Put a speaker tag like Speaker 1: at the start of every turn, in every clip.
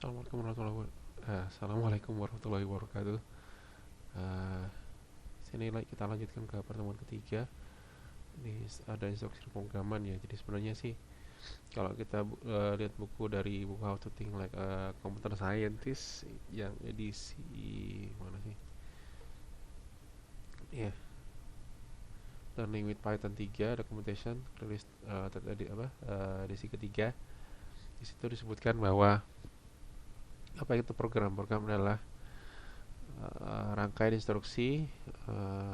Speaker 1: Assalamualaikum warahmatullahi wabarakatuh. Eh, Sini kita lanjutkan ke pertemuan ketiga. Ini ada instruksi pemrograman ya. Jadi sebenarnya sih kalau kita lihat buku dari buku How to Think Like a Computer Scientist yang edisi mana sih? Ya, Learning with Python 3 Documentation rilis tadi edisi ketiga. Di situ disebutkan bahwa apa itu program? Program adalah rangkaian instruksi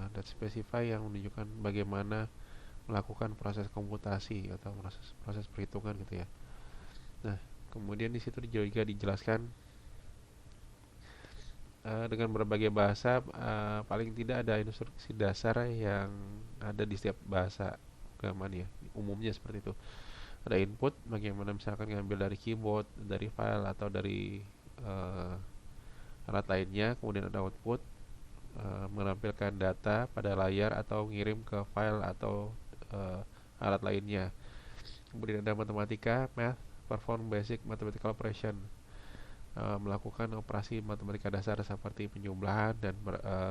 Speaker 1: dan spesify yang menunjukkan bagaimana melakukan proses komputasi atau proses perhitungan gitu ya. Nah, kemudian di situ juga dijelaskan dengan berbagai bahasa, paling tidak ada instruksi dasar yang ada di setiap bahasa programan ya. Umumnya seperti itu. Ada input, bagaimana misalkan ngambil dari keyboard, dari file atau dari uh, alat lainnya. Kemudian ada output, menampilkan data pada layar atau ngirim ke file atau alat lainnya. Kemudian ada matematika, math, perform basic mathematical operation, melakukan operasi matematika dasar seperti penjumlahan dan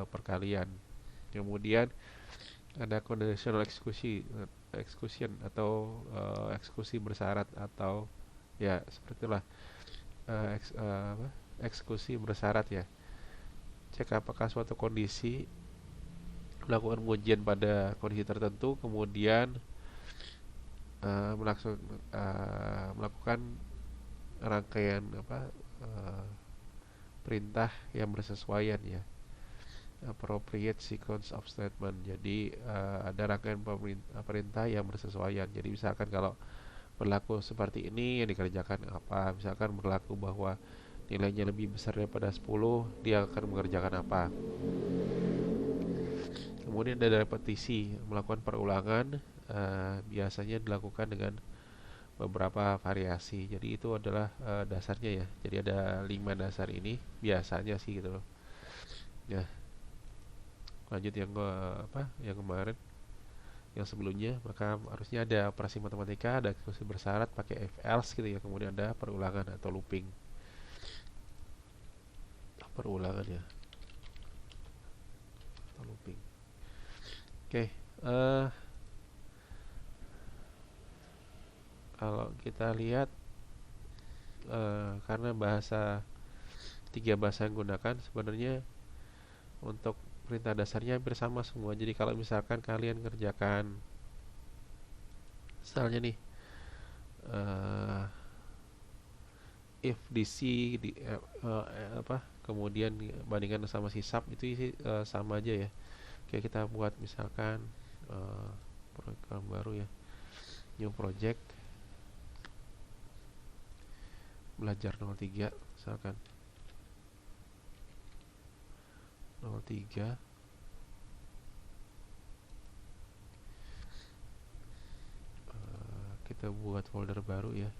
Speaker 1: perkalian. Kemudian ada conditional execution atau eksekusi bersyarat atau ya seperti itulah, eksekusi bersyarat ya. Cek apakah suatu kondisi melakukan pengujian pada kondisi tertentu, kemudian melakukan rangkaian uh, perintah yang bersesuaian ya, appropriate sequence of statement. Jadi ada rangkaian perintah yang bersesuaian. Jadi misalkan kalau berlaku seperti ini yang dikerjakan apa, misalkan berlaku bahwa nilainya lebih besar daripada 10, dia akan mengerjakan apa. Kemudian ada repetisi, melakukan perulangan, biasanya dilakukan dengan beberapa variasi. Jadi itu adalah dasarnya ya. Jadi ada 5 dasar ini biasanya sih gitu loh. Ya, lanjut yang yang kemarin, yang sebelumnya, maka harusnya ada operasi matematika, ada eksekusi bersyarat pakai if else gitu ya. Kemudian ada perulangan atau looping. Perulangan ya, atau looping. Oke, kalau kita lihat karena tiga bahasa yang gunakan sebenarnya untuk perintah dasarnya hampir sama semua. Jadi kalau misalkan kalian kerjakan misalnya nih, uh, if dc kemudian bandingkan sama sisap itu sama aja ya. Kayak kita buat misalkan program baru ya, new project, belajar 03 misalkan 03. Kita buat folder baru ya,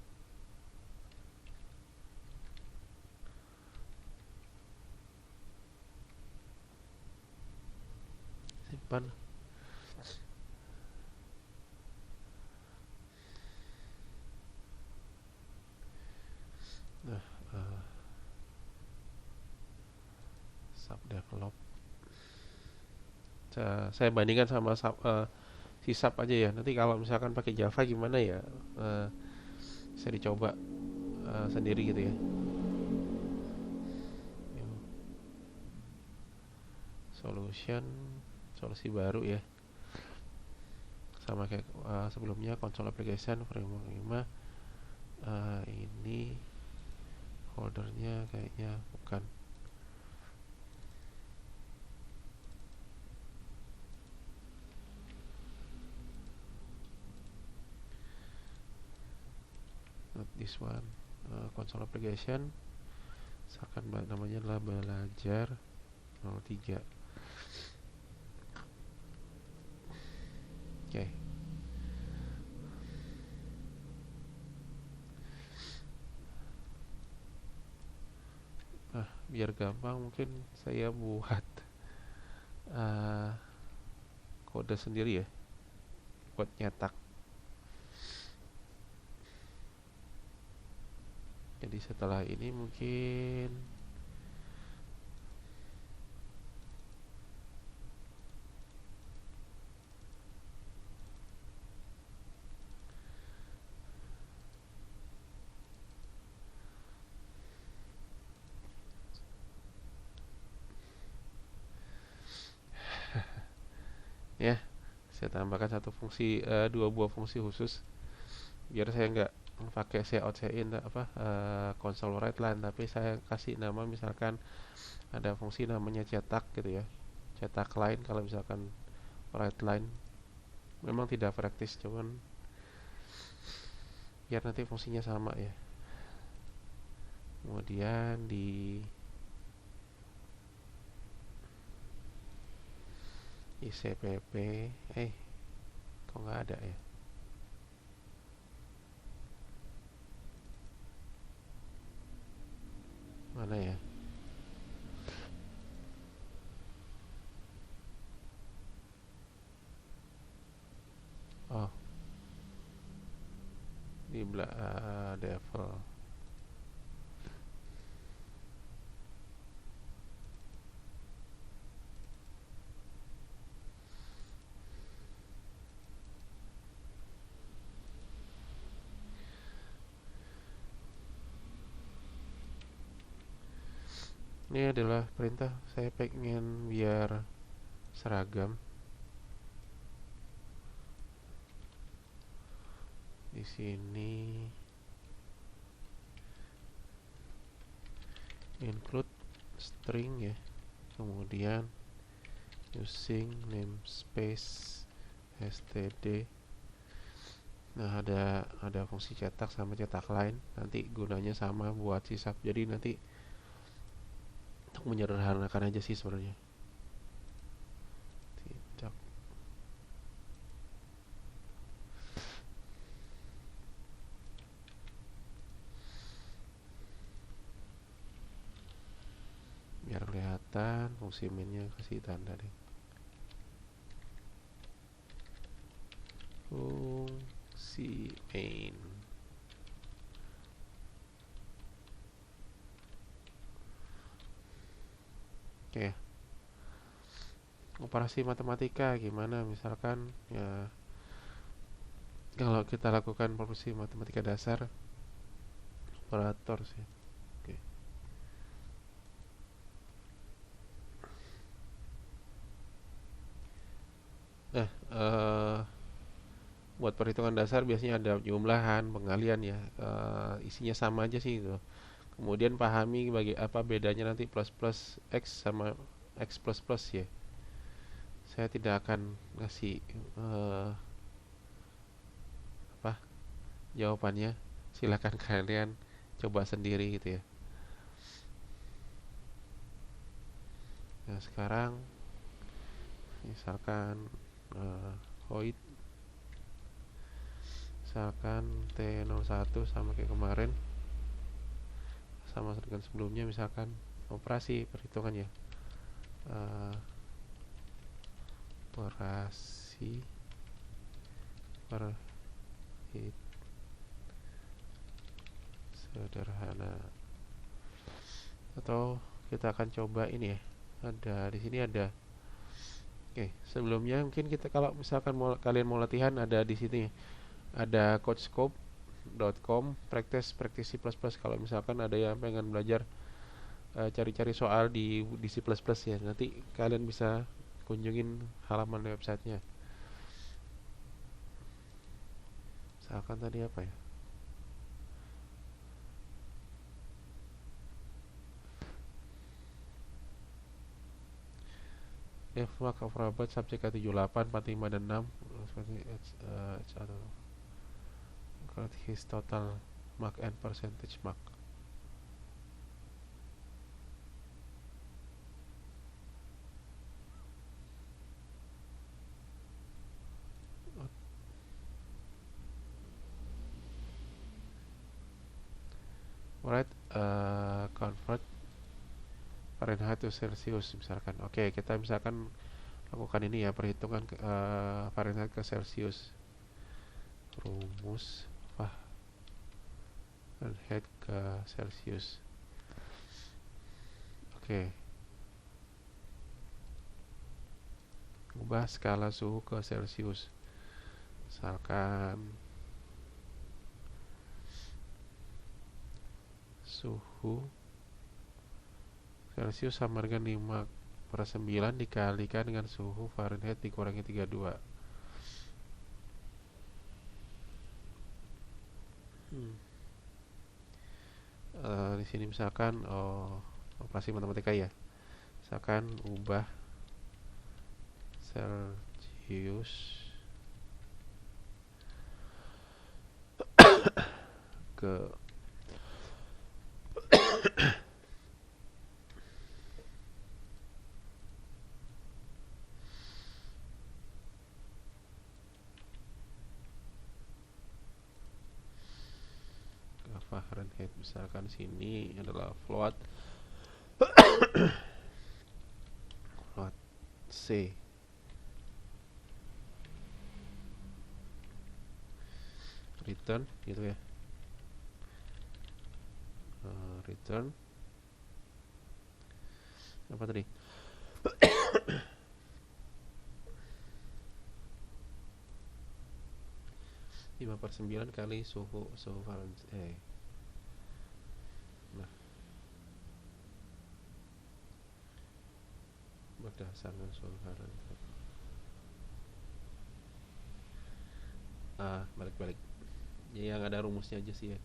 Speaker 1: simpan. Nah, subdevelop, saya bandingkan sama sisap aja ya. Nanti kalau misalkan pakai Java gimana ya, saya dicoba sendiri gitu ya. Solution, solusi baru ya, sama kayak sebelumnya, console application framework 5. Ini foldernya kayaknya bukan. Not this one. Console application, misalkan namanya adalah belajar 03. Oke. Biar gampang mungkin saya buat kode sendiri ya buat nyetak. Jadi setelah ini mungkin ya saya tambahkan dua buah fungsi khusus biar saya nggak pakai say out say in console write line, tapi saya kasih nama misalkan ada fungsi namanya cetak gitu ya, cetak line. Kalau misalkan write line memang tidak praktis, cuman biar nanti fungsinya sama ya. Kemudian di ICPP kok nggak ada ya, mana ya? Oh, di devil. Ini adalah perintah saya pengen biar seragam. Di sini include string ya, kemudian using namespace std. Nah, ada fungsi cetak sama cetak line, nanti gunanya sama buat sisap. Jadi nanti untuk menyederhanakan aja sih sebenarnya. Tidak. Biar kelihatan fungsi mainnya kasih tanda deh. Fungsi main. Oke. Operasi matematika gimana misalkan ya, kalau kita lakukan operasi matematika dasar operator sih. Oke. Nah, buat perhitungan dasar biasanya ada jumlahan, pengalian ya, isinya sama aja sih itu. Kemudian pahami bagi apa bedanya nanti plus plus x sama x plus plus ya. Saya tidak akan ngasih apa jawabannya. Silahkan kalian coba sendiri gitu ya. Nah sekarang misalkan void, misalkan T01 sama kayak kemarin, sama dengan sebelumnya, misalkan operasi perhitungan ya, operasi sederhana. Atau kita akan coba ini ya, ada di sini ada. Oke, sebelumnya mungkin kita kalau misalkan kalian mau latihan, ada di sini ada codescope.com practice C++. Kalau misalkan ada yang pengen belajar cari-cari soal di C++ ya, nanti kalian bisa kunjungin halaman websitenya. Misalkan tadi apa ya, mark of robot subjek K78 45 dan 6 seperti atau his total mark and percentage mark. Alright, convert Fahrenheit to Celsius misalkan. Oke, kita misalkan lakukan ini ya, perhitungan Fahrenheit ke Celsius. Rumus Fahrenheit ke Celsius. Oke, ubah skala suhu ke Celsius. Misalkan suhu Celsius sama dengan 5/9 dikalikan dengan suhu Fahrenheit dikurangi 32. Di sini misalkan operasi matematika ya. Misalkan ubah Celsius ke Fahrenheit. Misalkan sini adalah float C. Return gitu ya. Return apa tadi? 5/9 kali suhu Fahrenheit. Nah, berdasarkan suhu Fahrenheit. Balik-balik. Ya, yang ada rumusnya aja sih ya.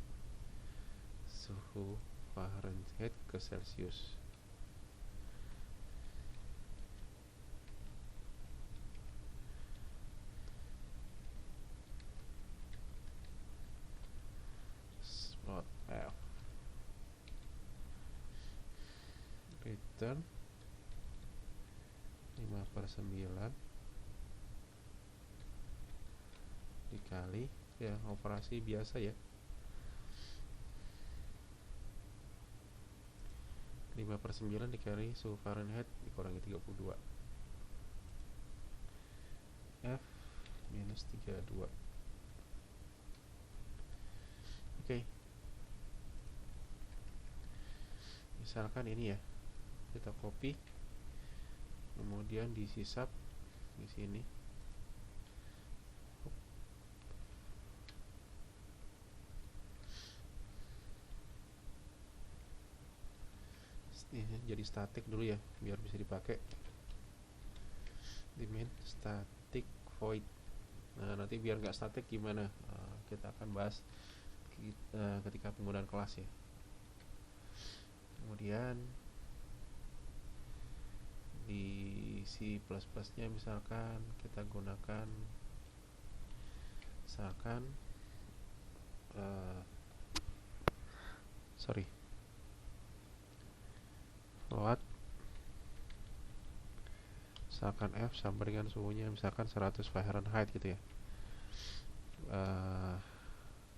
Speaker 1: Suhu Fahrenheit ke Celsius. Spot F. Return 5/9 dikali ya operasi biasa ya, 5/9 dikali suhu Fahrenheit dikurangi 32. F minus 32. Oke. Misalkan ini ya, kita copy, kemudian disisap di sini. Ini jadi static dulu ya, biar bisa dipakai. Di main static void. Nah, nanti biar nggak static gimana? Kita akan bahas ketika penggunaan kelas ya. Kemudian di C++ nya misalkan kita gunakan misalkan float misalkan F sama dengan suhunya misalkan 100 Fahrenheit gitu ya.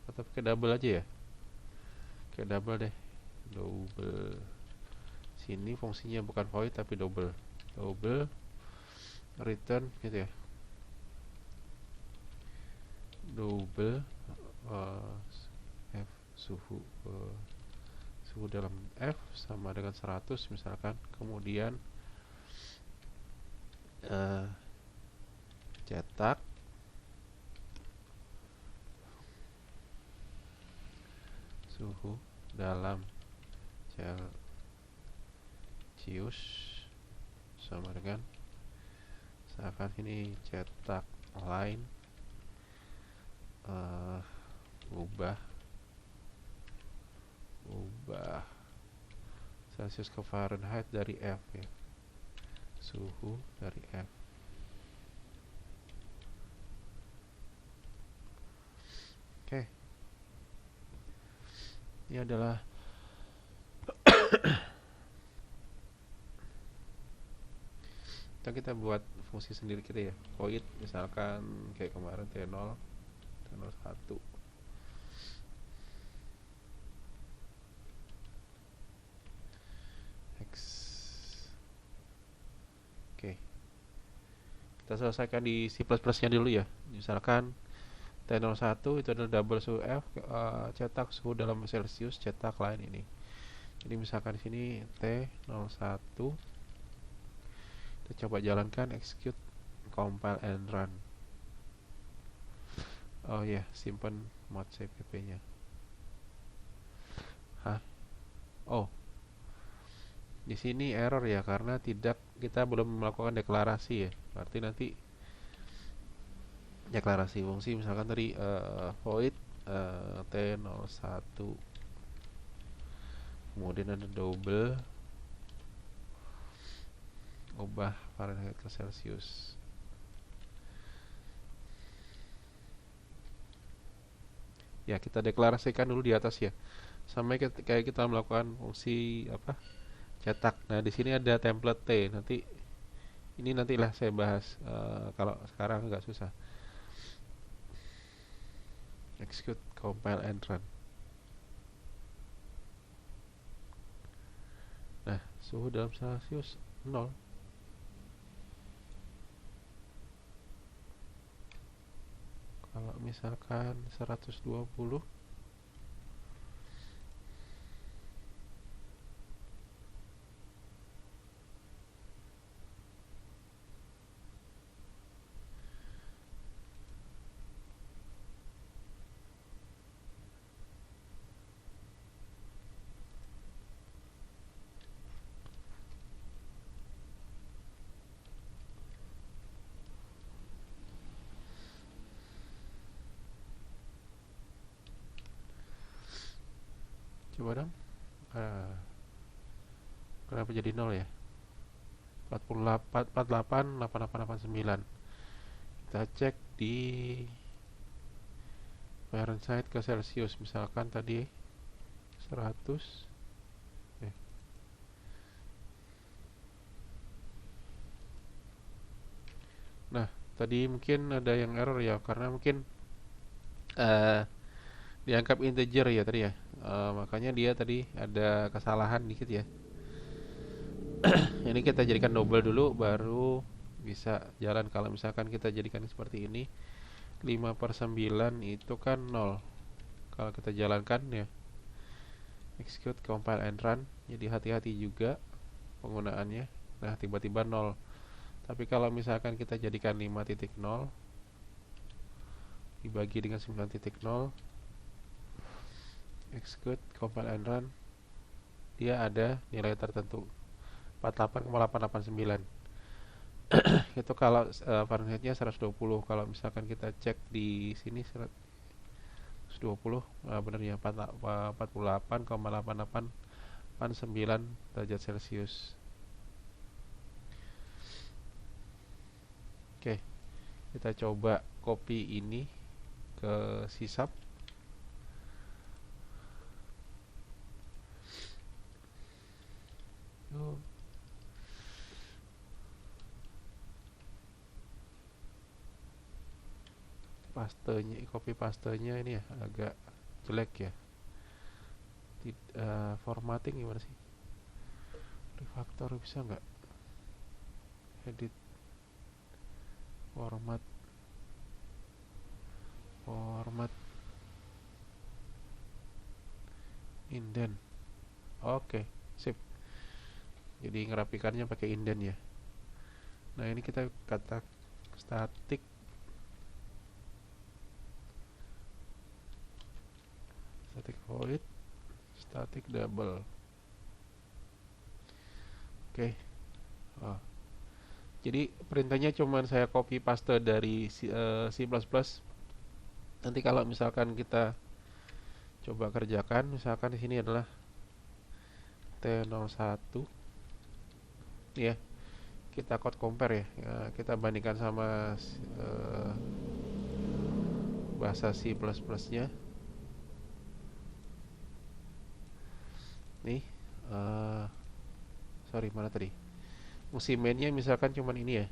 Speaker 1: Atau pakai double aja ya, kayak double deh, double. Sini fungsinya bukan void tapi double return gitu ya, double F suhu dalam F sama dengan 100 misalkan, kemudian cetak suhu dalam Celsius sama dengan misalkan ini cetak line ubah Celsius ke Fahrenheit dari F ya, suhu dari F. Oke. Ini adalah kita buat fungsi sendiri kita ya, void misalkan kayak kemarin T0 T01. X. Oke, kita selesaikan di C++ nya dulu ya. Misalkan T01 itu adalah double suhu F, cetak suhu dalam Celsius, cetak line ini. Jadi misalkan di sini T01, kita coba jalankan, execute, compile and run. Oh ya, simpan mod cpp-nya. Hah? Oh, di sini error ya karena kita belum melakukan deklarasi ya. Berarti nanti deklarasi fungsi misalkan tadi void T01, kemudian ada double, ubah Fahrenheit ke Celsius. Ya, kita deklarasikan dulu di atas ya. Sampai kayak kita melakukan fungsi apa? Cetak. Nah, di sini ada template T. Ini nantilah saya bahas, kalau sekarang agak susah. Execute, compile and run. Nah, suhu dalam Celsius 0. Kalau misalkan 120, coba dong. Ah, kenapa jadi 0 ya? 48, 48, 8889. Kita cek di Fahrenheit ke Celsius, misalkan tadi 100. Nah, tadi mungkin ada yang error ya, karena mungkin eh, dianggap integer ya tadi ya. Makanya dia tadi ada kesalahan dikit ya. Ini kita jadikan double dulu, baru bisa jalan. Kalau misalkan kita jadikan seperti ini, 5/9 itu kan 0. Kalau kita jalankan ya, execute, compile and run. Jadi hati-hati juga penggunaannya. Nah, tiba-tiba 0. Tapi kalau misalkan kita jadikan 5.0 dibagi dengan 9.0, execute, compile and run, dia ada nilai tertentu 48,889. Itu kalau Fahrenheitnya 120. Kalau misalkan kita cek di sini 120, benernya 48,8889 derajat Celcius. Oke, kita coba copy ini ke sisap. Copy pastenya ini ya agak jelek ya. Formatting gimana sih? Refactor bisa nggak? Edit, format, indent. Oke, sip. Jadi ngerapikannya pakai indent ya. Nah, ini kita kata static void, static double. Oke. Oh. Jadi perintahnya cuman saya copy paste dari C++. Nanti kalau misalkan kita coba kerjakan, misalkan di sini adalah T01 ya, kita code compare ya, kita bandingkan sama bahasa C++ nya nih. Sorry, mana tadi fungsi mainnya misalkan cuman ini ya,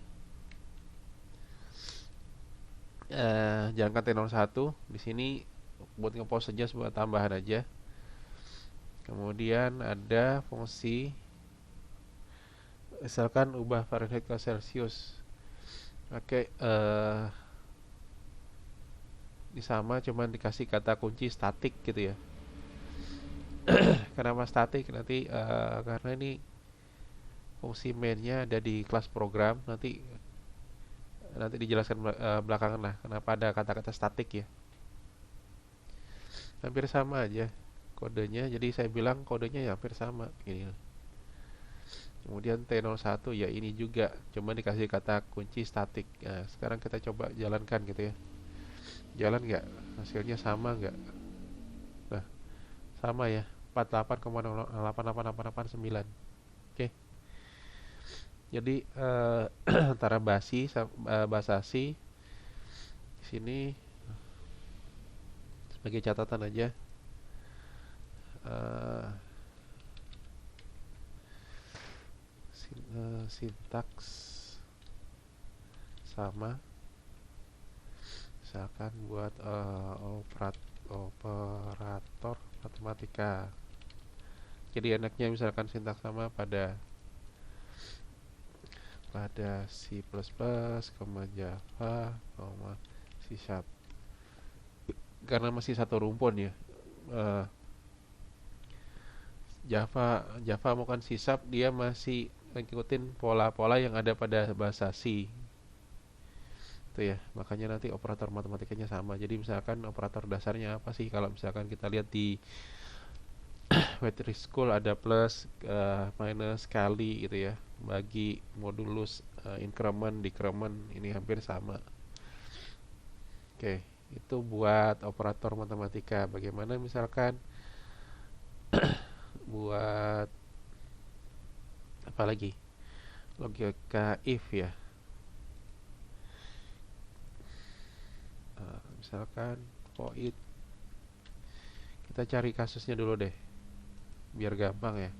Speaker 1: jangan T01 di sini buat ngepost saja sebuah tambahan aja. Kemudian ada fungsi misalkan ubah Fahrenheit ke Celsius. Oke, Ini sama, cuman dikasih kata kunci static gitu ya. Kenapa static? Nanti karena ini fungsi mainnya ada di kelas program. Nanti nanti dijelaskan belakangan lah kenapa ada kata-kata static ya. Hampir sama aja kodenya. Jadi saya bilang kodenya ya hampir sama ini. Kemudian T01 ya ini juga, cuma dikasih kata kunci static. Nah, sekarang kita coba jalankan gitu ya. Jalan nggak? Hasilnya sama nggak? Nah, sama ya. 48,88889. Oke. Jadi antara basasi di sini sebagai catatan aja. eh, Sintaks sama, misalkan buat operator matematika. Jadi enaknya misalkan sintaks sama pada C++, Java, C Sharp. Karena masih satu rumpun ya. Eh, Java maupun C Sharp dia masih ngikutin pola-pola yang ada pada bahasa C. Itu ya, makanya nanti operator matematikanya sama. Jadi misalkan operator dasarnya apa sih? Kalau misalkan kita lihat di metric school ada plus, minus, kali gitu ya. Bagi, modulus, increment, decrement ini hampir sama. Oke, itu buat operator matematika. Bagaimana misalkan buat apa lagi? Logika if ya. Misalkan void, kita cari kasusnya dulu deh biar gampang ya.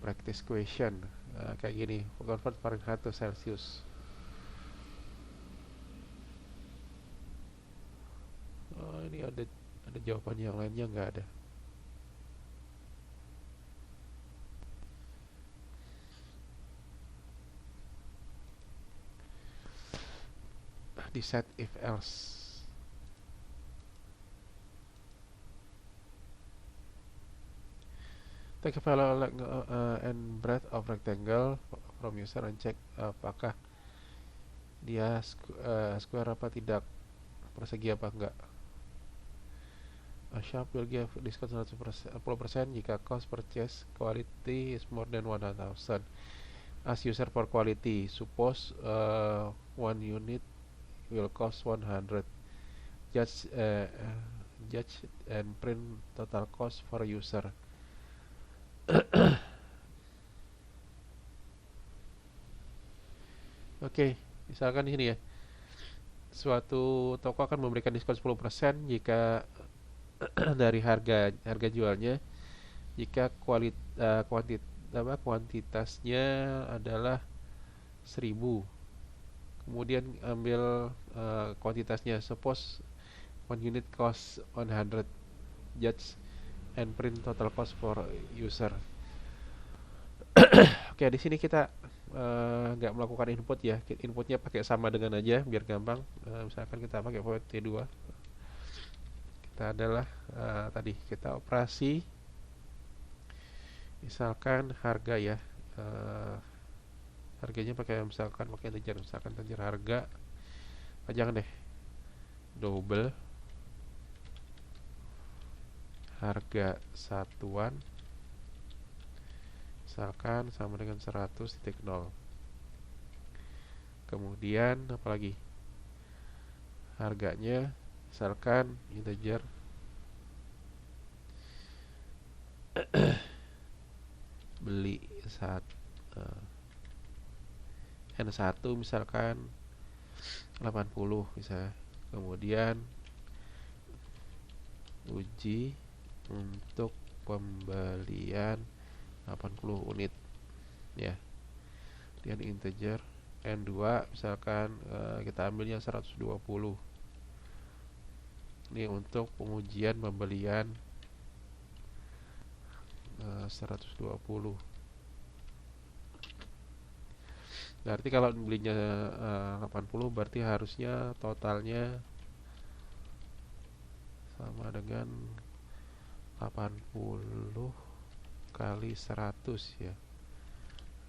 Speaker 1: Practice question. Kayak gini, convert Fahrenheit to Celsius. Ini ada jawaban yang lainnya nggak ada. Di set if else. Take a value length and breadth of rectangle from user and check apakah dia square apa tidak, persegi apa enggak. A shop will give discount 10% jika cost purchase quality is more than 1,000 as user for quality. Suppose one unit will cost 100. Judge and print total cost for user. Oke, misalkan di sini ya. Suatu toko akan memberikan diskon 10% jika dari harga jualnya jika kuantitasnya adalah 1000. Kemudian ambil kuantitasnya, suppose one unit cost 100. Judge and print total cost for user. Oke, di sini kita nggak melakukan input ya. Inputnya pakai sama dengan aja biar gampang. Misalkan kita pakai void T2. Kita adalah tadi kita operasi. Misalkan harga ya. Harganya misalkan pakai integer, misalkan integer harga. Jangan deh. Double harga satuan misalkan sama dengan 100.0. Kemudian apalagi harganya misalkan integer beli N1 misalkan 80 misalnya. Kemudian uji untuk pembelian 80 unit ya. Dan integer N2 misalkan kita ambilnya 120. Ini untuk pengujian pembelian 120. Berarti kalau belinya 80 berarti harusnya totalnya sama dengan 80 kali 100 ya,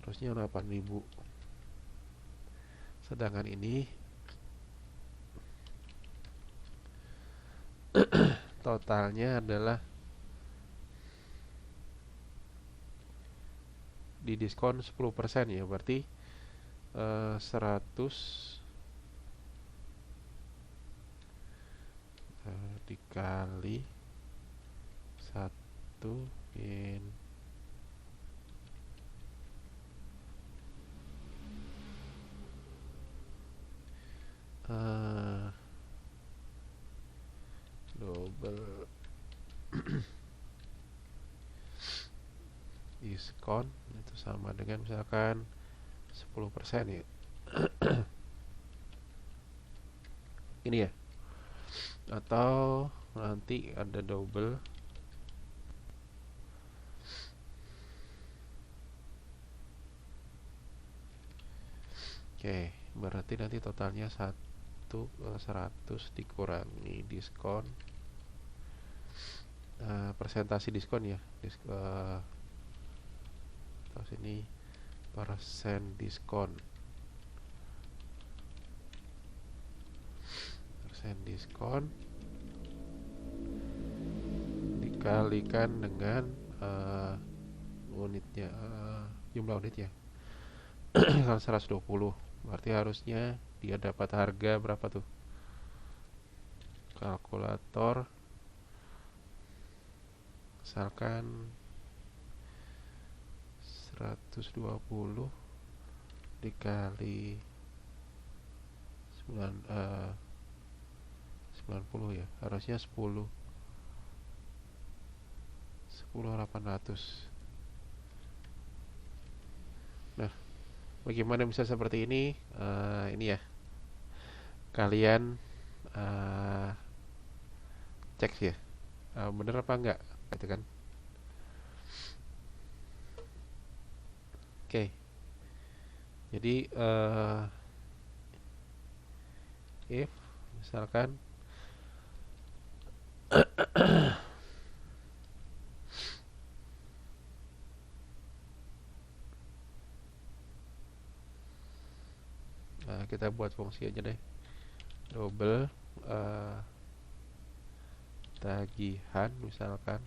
Speaker 1: harusnya 8.000. Sedangkan ini totalnya adalah di diskon 10% ya, berarti 100 dikali 1 min double diskon itu sama dengan misalkan 10% ya. Ini ya, atau nanti ada double. Oke, berarti nanti totalnya 100 dikurangi diskon, persentase diskon ya, atau sini persen diskon, dikalikan dengan unitnya, jumlah unitnya. Kalau 120, berarti harusnya dia dapat harga berapa tuh? Kalkulator, misalkan 120 dikali 90 ya, harusnya 10.800. Nah, bagaimana bisa seperti ini? Ini ya, kalian cek ya, bener apa enggak, gitu kan? Oke, jadi if misalkan kita buat fungsi aja deh, double tagihan misalkan.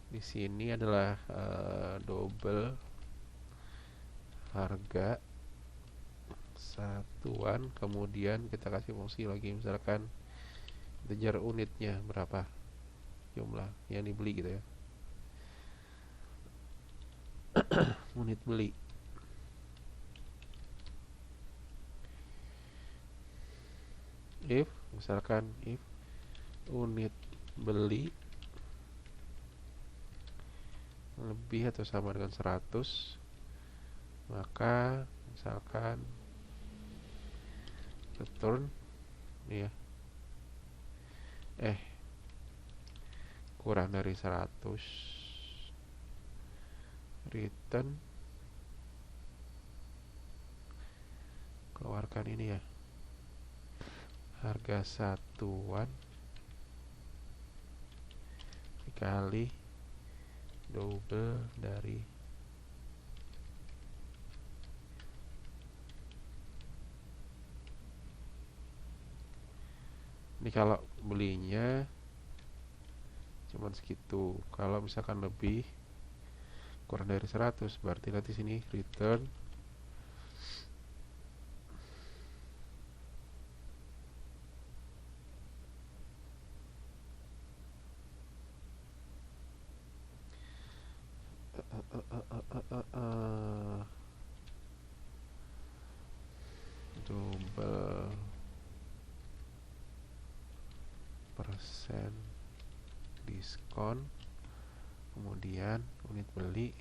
Speaker 1: Di sini adalah double harga satuan, kemudian kita kasih fungsi lagi, misalkan integer unitnya berapa, jumlah yang dibeli gitu ya, unit beli. If misalkan if unit beli lebih atau sama dengan 100, maka misalkan return nih ya, kurang dari 100, return, keluarkan ini ya, harga satuan dikali double dari ini. Kalau belinya cuman segitu, kalau misalkan lebih kurang dari 100, berarti nanti sini return double persen diskon, kemudian unit beli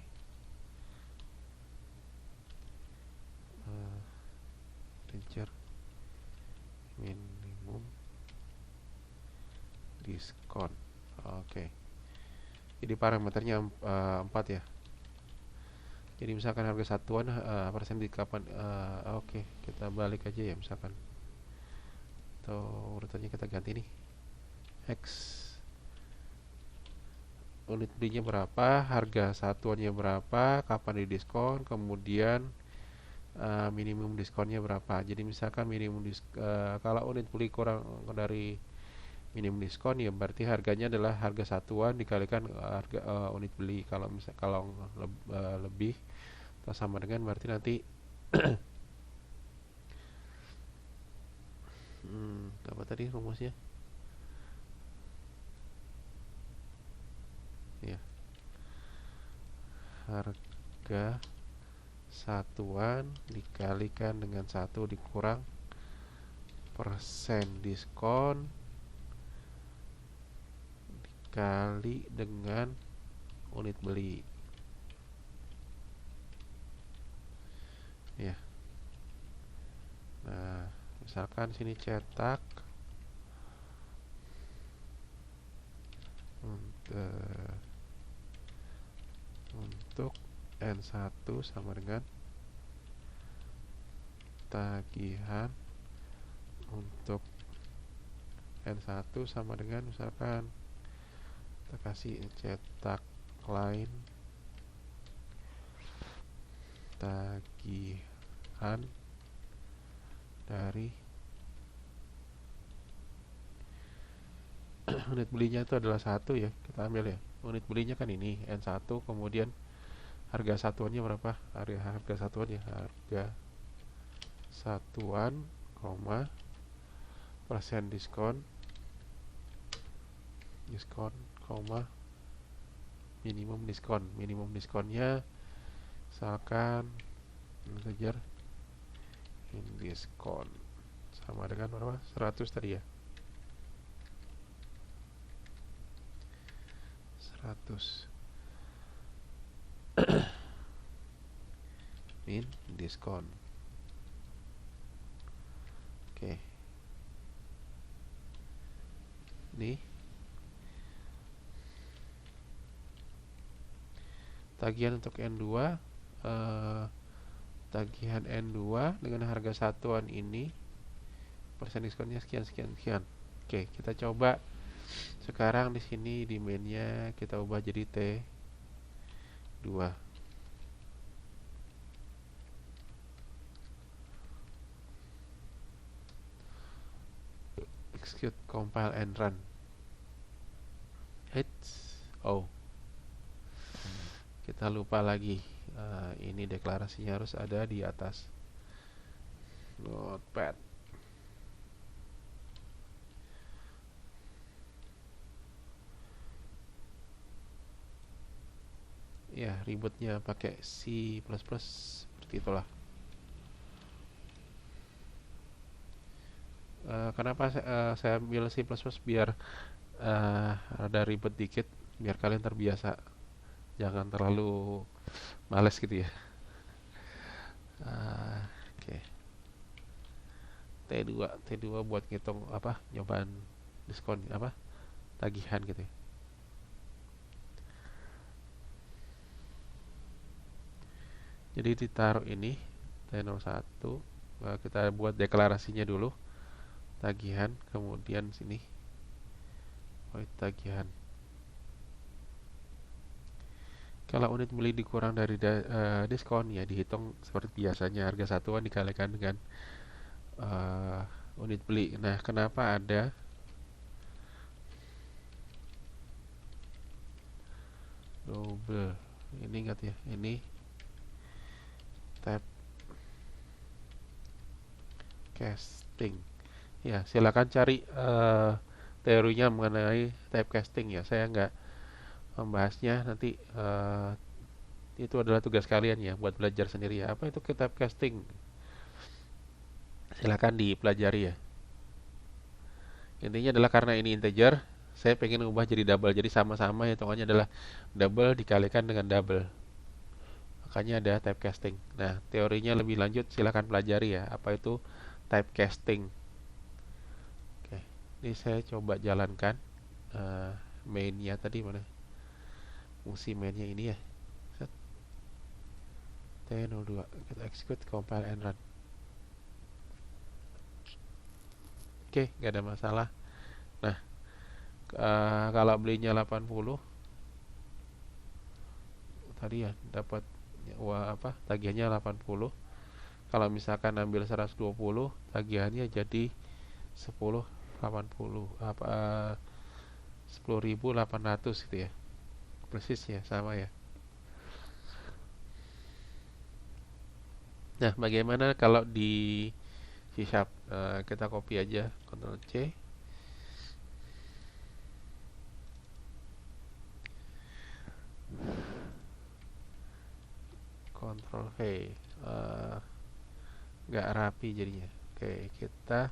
Speaker 1: integer minimum diskon. Oke, jadi parameternya 4 ya. Jadi misalkan harga satuan persen di kapan, oke, kita balik aja ya, misalkan atau urutannya kita ganti nih, X, unit belinya berapa, harga satuannya berapa, kapan didiskon, kemudian minimum diskonnya berapa. Jadi misalkan kalau unit beli kurang dari minimum diskon, ya berarti harganya adalah harga satuan dikalikan harga unit beli. Kalau lebih atau sama dengan, berarti nanti apa tadi rumusnya ya, harga satuan dikalikan dengan 1 dikurang persen diskon dikali dengan unit beli ya. Nah, misalkan sini cetak untuk N1 sama dengan tagihan untuk N1 sama dengan, misalkan kita kasih cetak lain tagihan dari unit belinya itu adalah 1 ya, kita ambil ya, unit belinya kan ini N1, kemudian harga satuannya berapa, harga satuan ya, harga satuan, koma, persen diskon, koma, minimum diskonnya misalkan integer diskon sama dengan berapa, 100 tadi ya, 100 min diskon. Oke, nih tagihan untuk N2, tagihan N2 dengan harga satuan ini, persen diskonnya sekian sekian sekian. Oke, kita coba sekarang di sini di mainnya kita ubah jadi T2. Execute, compile and run. Kita lupa lagi, ini deklarasinya harus ada di atas notepad. Ya, ribetnya pakai C++, seperti itulah. Kenapa saya ambil C++ biar ada ribet dikit, biar kalian terbiasa, jangan terlalu males gitu ya. Oke. T2 buat ngitung apa, nyobaan diskon apa, tagihan gitu ya. Jadi ditaruh ini T01, kita buat deklarasinya dulu, tagihan, kemudian sini tagihan. Kalau unit beli dikurang dari diskon, ya dihitung seperti biasanya, harga satuan dikalikan dengan unit beli. Nah, kenapa ada double ini, ingat ya, ini type casting ya. Silakan cari teorinya mengenai typecasting ya, saya nggak membahasnya, nanti itu adalah tugas kalian ya, buat belajar sendiri ya, apa itu typecasting, silakan dipelajari ya. Intinya adalah karena ini integer, saya pengen ubah jadi double, jadi sama-sama hitungannya adalah double dikalikan dengan double, makanya ada typecasting. Nah, teorinya lebih lanjut silakan pelajari ya, apa itu typecasting. Oke, ini saya coba jalankan mainnya tadi, mana fungsi mainnya ini ya. Set. T02. Kita execute, compile and run. Oke, nggak ada masalah. Nah, kalau belinya 80 tadi ya dapat tagihannya 80. Kalau misalkan ambil 120, tagihannya jadi 10.800 gitu ya. Persis ya, sama ya. Nah, bagaimana kalau di C Sharp? Kita copy aja, Ctrl C. Ctrl V. Nggak rapi jadinya. Oke, kita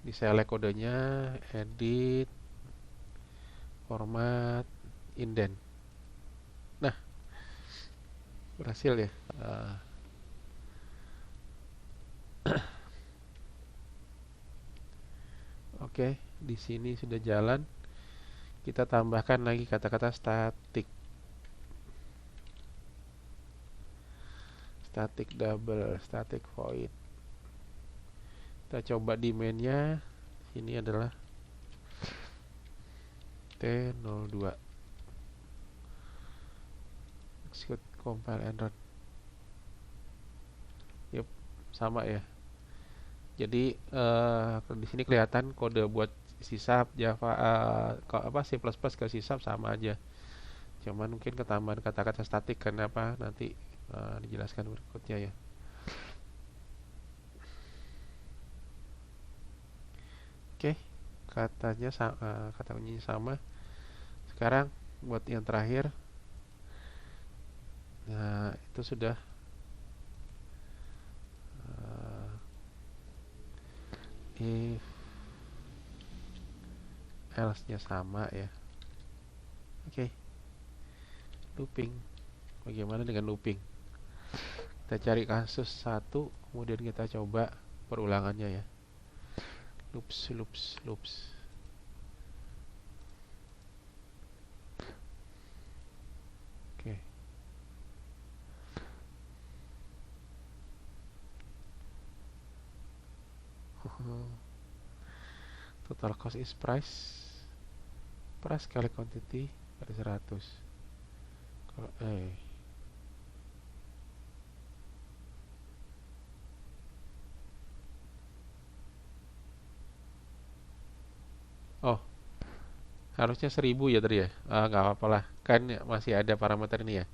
Speaker 1: di select kodenya, edit, format, indent. Nah, berhasil ya. Oke, di sini sudah jalan. Kita tambahkan lagi kata-kata static. Static double, static void. Kita coba di mainnya. Ini adalah T02. Execute, compile and run. Yup, sama ya. Jadi di sini kelihatan kode buat C Sharp, Java, C++ ke C Sharp sama aja. Cuman mungkin ketambahan kata-kata statik kenapa nanti dijelaskan berikutnya ya. Oke, kata kuncinya sama. Sekarang buat yang terakhir, nah itu sudah if else-nya sama ya. Oke, looping. Bagaimana dengan looping? Kita cari kasus satu, kemudian kita coba perulangannya ya. Loops, loops, loops. Oke. Total cost is price. Price kali quantity kali 100. Kalau oh, harusnya 1000 ya tadi ya. Nggak apa-apa lah. Kan masih ada parameter ini ya.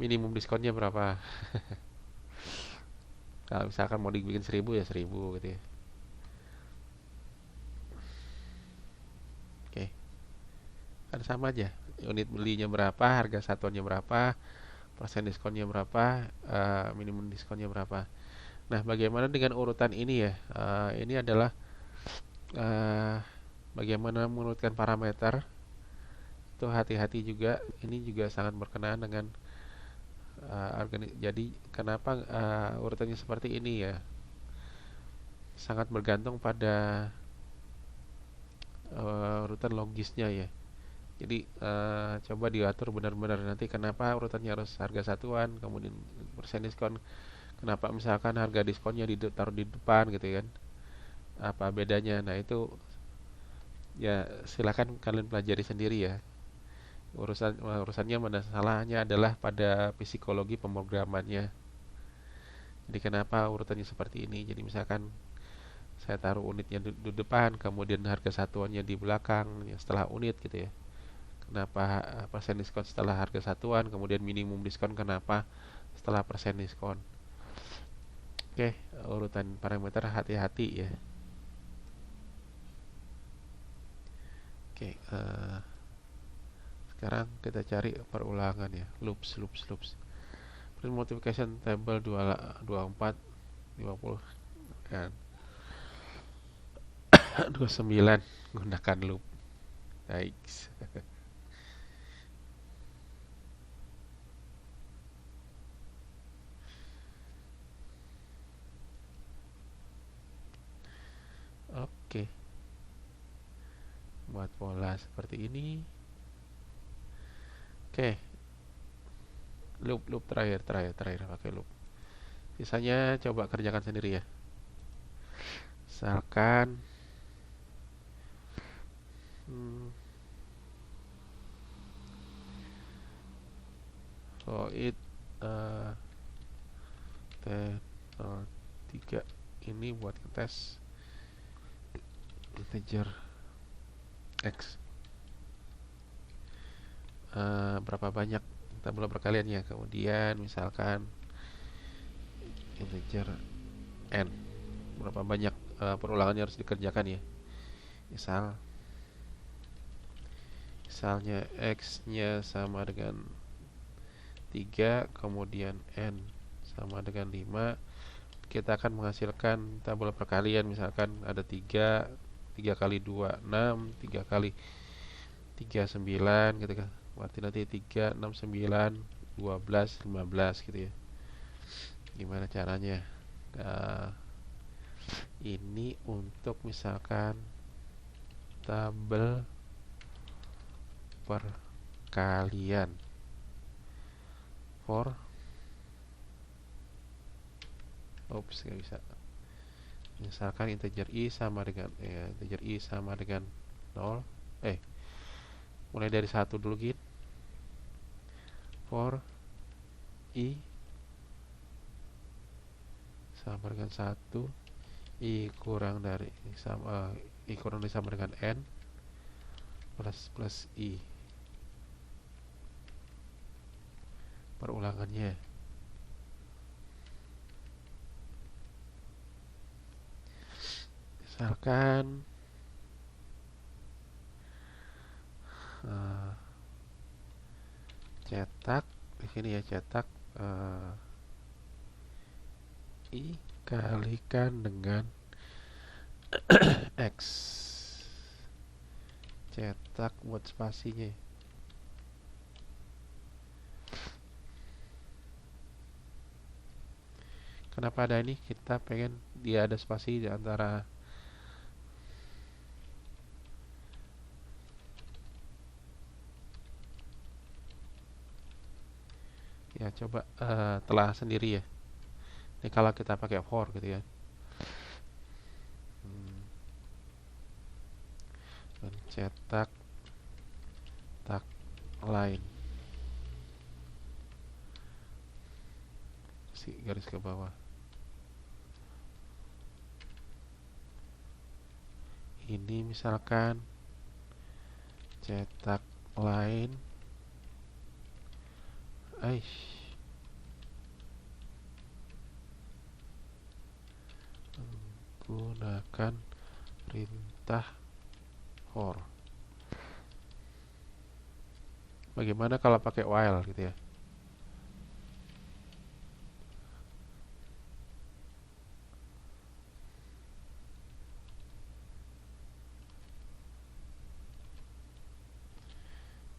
Speaker 1: Minimum diskonnya berapa? Kalau misalkan mau dibikin 1000 ya 1000 gitu ya. Oke. Kan sama aja. Unit belinya berapa, harga satuannya berapa, persen diskonnya berapa, minimum diskonnya berapa. Nah, bagaimana dengan urutan ini ya? Ini adalah bagaimana mengurutkan parameter. Itu hati-hati juga. Ini juga sangat berkenaan dengan jadi kenapa urutannya seperti ini ya? Sangat bergantung pada urutan logisnya ya. Jadi coba diatur benar-benar nanti kenapa urutannya harus harga satuan, kemudian persen diskon. Kenapa misalkan harga diskonnya taruh di depan gitu kan? Apa bedanya? Nah itu ya silakan kalian pelajari sendiri ya. Urusannya masalahnya adalah pada psikologi pemrogramannya. Jadi kenapa urutannya seperti ini? Jadi misalkan saya taruh unitnya di depan, kemudian harga satuannya di belakang, ya setelah unit gitu ya. Kenapa persen diskon setelah harga satuan, kemudian minimum diskon kenapa setelah persen diskon. Oke, urutan parameter hati-hati ya. Oke, sekarang kita cari perulangan ya, loops, loops, loops. Print multiplication table 24, 50 dan 29 gunakan loop. Nice. Oke, buat pola seperti ini. Oke, loop terakhir pakai loop. Sisanya coba kerjakan sendiri ya. Misalkan hmm, void uh, T03 ini buat ngetes integer x, berapa banyak tabel perkaliannya. Kemudian misalkan integer n, berapa banyak perulangannya harus dikerjakan ya. Misalnya x-nya sama dengan 3, kemudian n sama dengan 5, kita akan menghasilkan tabel perkalian. Misalkan ada 3 kali 2 6, 3 kali 3 9 gitu kan. Berarti nanti 3 6 9 12 15 gitu ya. Gimana caranya? Nah, ini untuk misalkan tabel perkalian for nggak bisa. Misalkan integer i sama dengan 0. Mulai dari 1 dulu gitu. For i sama dengan 1, i kurang dari sama dengan n plus i perulangannya. Misalkan cetak di sini ya, cetak i kalikan dengan x. Cetak buat spasinya. Kenapa ada ini? Kita pengen dia ada spasi di antara ya, coba telah sendiri ya. Ini kalau kita pakai for gitu ya. Mencetak tak line, garis ke bawah. Ini misalkan cetak line menggunakan perintah for. Bagaimana kalau pakai while gitu ya?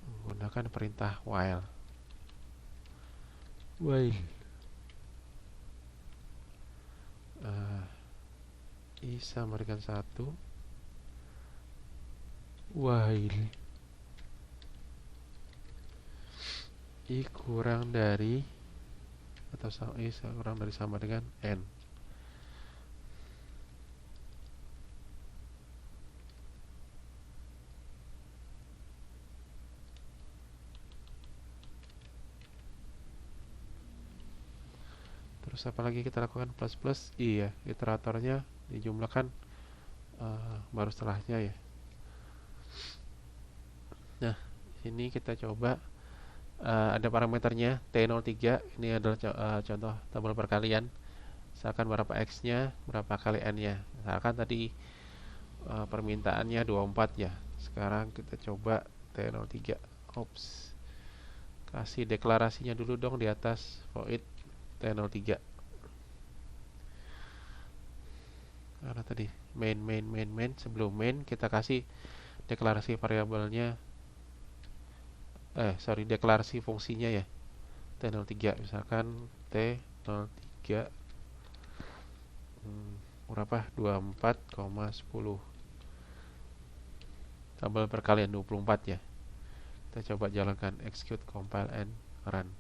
Speaker 1: Menggunakan perintah while. I sama dengan 1, while i kurang dari atau i kurang dari sama dengan n. Terus apa lagi kita lakukan? Plus i ya, iteratornya dijumlahkan baru setelahnya ya. Nah, ini kita coba ada parameternya T03. Ini adalah contoh tabel perkalian. Misalkan berapa x-nya, berapa kali n-nya. Misalkan tadi permintaannya 24 ya. Sekarang kita coba T03. Kasih deklarasinya dulu dong di atas void T03. Karena tadi main, sebelum main kita kasih deklarasi variabelnya, deklarasi fungsinya ya, T03. Misalkan T03 berapa? 24,10. Tabel perkalian 24 ya. Kita coba jalankan execute, compile and run.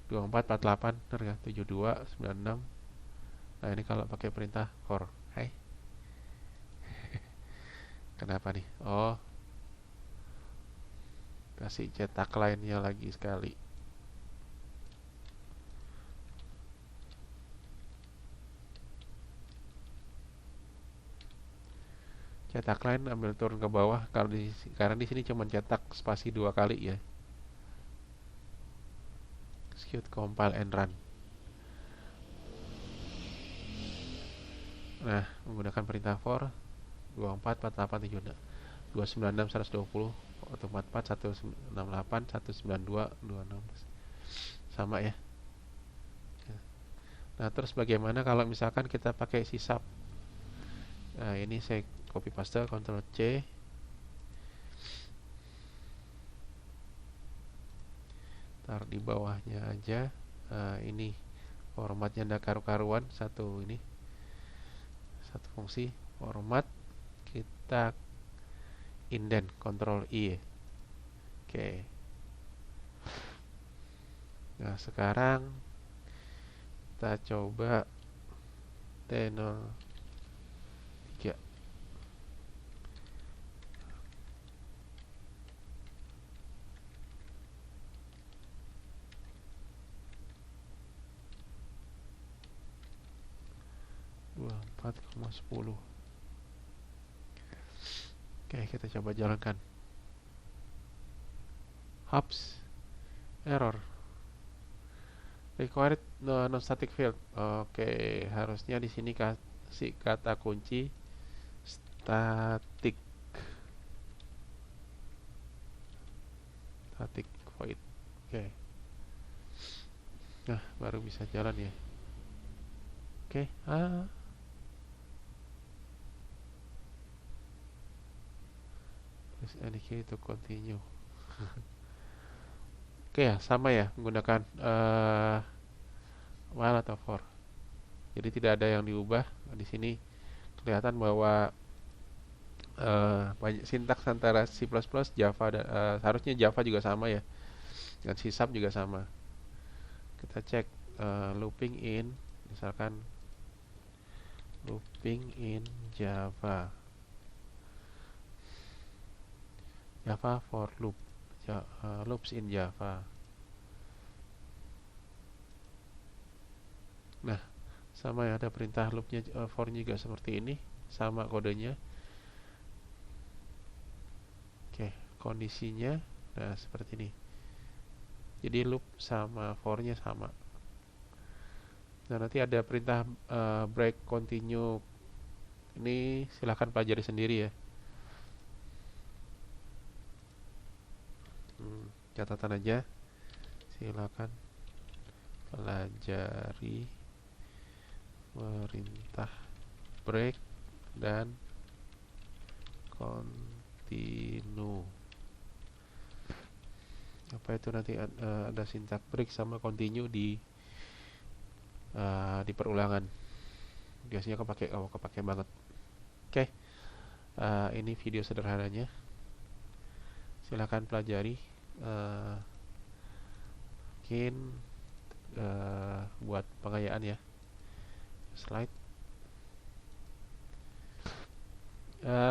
Speaker 1: 2448 bener nggak? 7296. Nah ini kalau pakai perintah for. Hai, kenapa nih? Oh, kasih cetak lainnya lagi sekali. Cetak line ambil turun ke bawah kalau karena di sini cuma cetak spasi 2 kali ya. Execute, compile and run. Nah, menggunakan perintah for 244876 296 120 144 168 192 216 sama ya. Nah, terus bagaimana kalau misalkan kita pakai sisap? Nah, ini saya copy paste, Ctrl C. Taruh di bawahnya aja. Nah, ini formatnya ada karu-karuan, satu fungsi format, kita indent, Ctrl I. Oke. Nah, sekarang kita coba T03. Dua 4,10. Oke, kita coba jalankan. Hops, error, required non static field. Oke, harusnya di sini kasih kata kunci static void. Oke. Nah, baru bisa jalan ya. Oke. Press any key to continue. Oke ya, sama ya menggunakan while atau for. Jadi tidak ada yang diubah. Di sini kelihatan bahwa banyak sintaks antara C++, Java dan harusnya Java juga sama ya. Dan C# juga sama. Kita cek looping in, misalkan looping in Java. Java for loop. Loops in Java. Nah, sama ya, ada perintah loopnya, for juga seperti ini, sama kodenya. Oke, kondisinya nah seperti ini. Jadi loop sama for-nya sama. Nah, nanti ada perintah break continue. Ini silahkan pelajari sendiri ya. Catatan aja. Silakan pelajari perintah break dan continue. Apa itu nanti ada sintak break sama continue di perulangan. Biasanya kepake banget. Oke. Ini video sederhananya. Silakan pelajari. Mungkin buat pengayaan ya. Slide.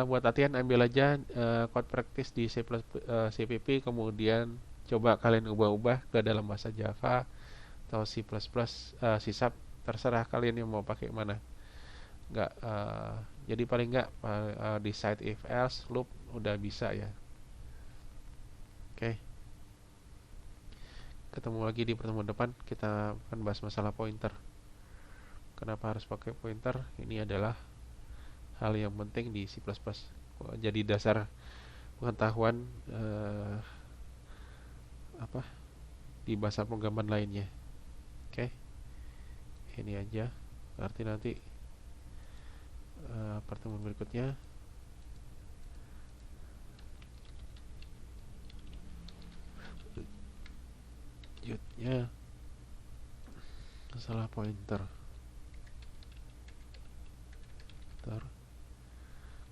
Speaker 1: Buat latihan ambil aja code practice di CPP, kemudian coba kalian ubah-ubah ke dalam bahasa Java atau C++, C#, terserah kalian yang mau pakai mana. Jadi paling nggak di site if else loop udah bisa ya. Oke. Ketemu lagi di pertemuan depan, kita akan bahas masalah pointer. Kenapa harus pakai pointer? Ini adalah hal yang penting di C++. Jadi dasar pengetahuan di bahasa pemrograman lainnya. Oke. Ini aja. Berarti nanti pertemuan berikutnya lanjutnya masalah pointer.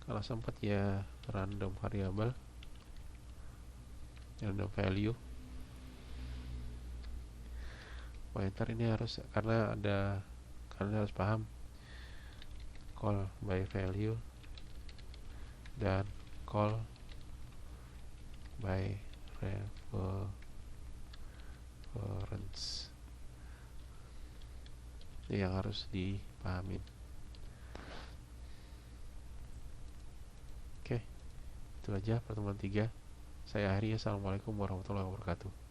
Speaker 1: Kalau sempat ya random variable, random value. pointer ini harus, karena kalian harus paham call by value dan call by reference. Ini yang harus dipahamin. Oke, itu aja pertemuan 3. Saya akhiri. Assalamualaikum warahmatullahi wabarakatuh.